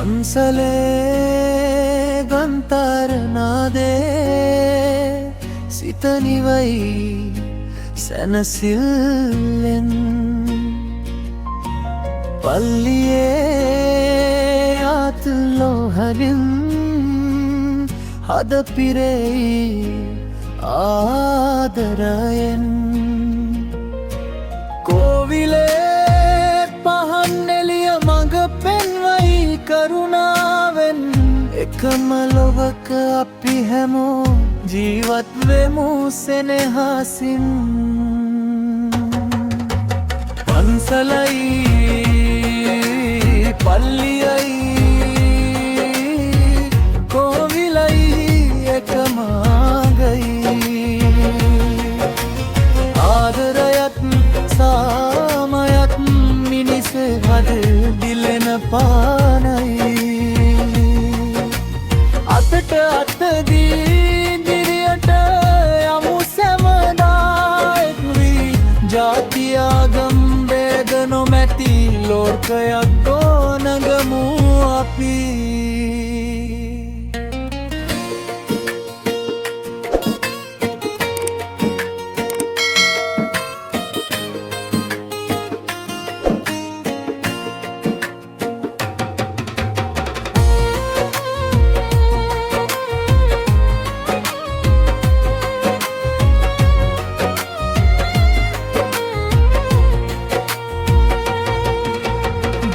පන්සලේ ගන්තරනාදේ සිත නිවයි සැනසිල්ලෙන් පල්ලියේ ආතුලෝහරින් හද පිරෙයි ආදරයෙන් කෝවිලේ පහන් එළිය මඟ පෙන්වයි කරුණාවෙන් එකම ලොවක අපි හැමෝ ජීවත් වෙමු සෙනෙහසින් පන්සලයි පල්ලියයි කෝවිලයි එකමාගයි ආදරයත් සාමයත් මිනිසේ හද දිලෙන පානයි අතට අතදී දිරියට යමු සැමදායෙක් වී ජාතියාගම් බේද නොමැති ලෝකයක් ගොනගමු අපි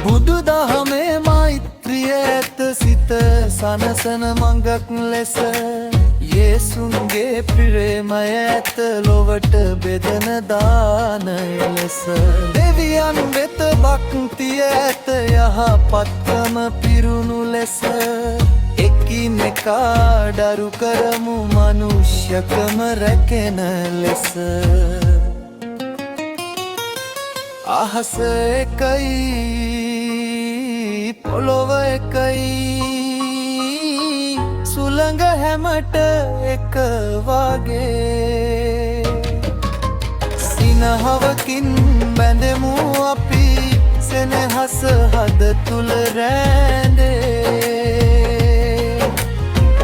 බුදුදහමේ මෛත්‍රිය ඇත සිත සනසන මඟක් ලෙස යේසුන්ගේ ප්‍රේමය ඇත ලොවට බෙදන දානය ලෙස දෙවියන් වෙත භක්තිය ඇත යහපත්කම පිරුණු ලෙස එකිනෙකා දරු කරමු මනුෂ්‍යකම රැකෙන ලෙස අහස එකයි පොළොව එකයි සුළඟ හැමට එක වගේ සිනහවකින් බැඳෙමු අපි සෙනෙහස හද තුල රැඳේ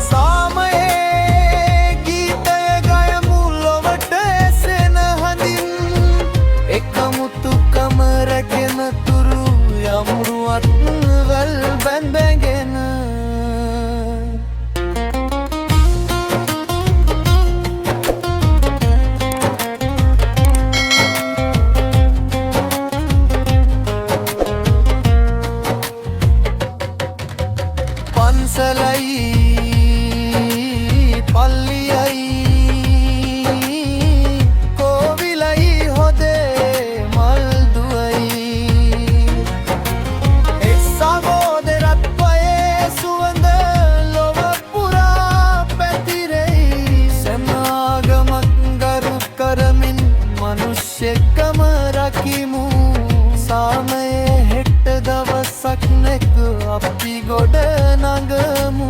සාමයේ ගීතය ගයමු ලොවට එසෙන හඳින් එකමුතුකම රැගෙන තුරු යමුරුවත් වැල් බැඳගෙන පන්සලයි පල්ලියයි කෝවිලයි හොදේ මල් දුවයි එක් සහෝදරත්වයේ සුවඳ ලොව පුරා පැතිරෙයි සමාගමක් ගරු කරමින් මනුෂ්‍යකම රකිමු සාමයේ හෙට දවසක් නැක අපි ගොඩ නගමු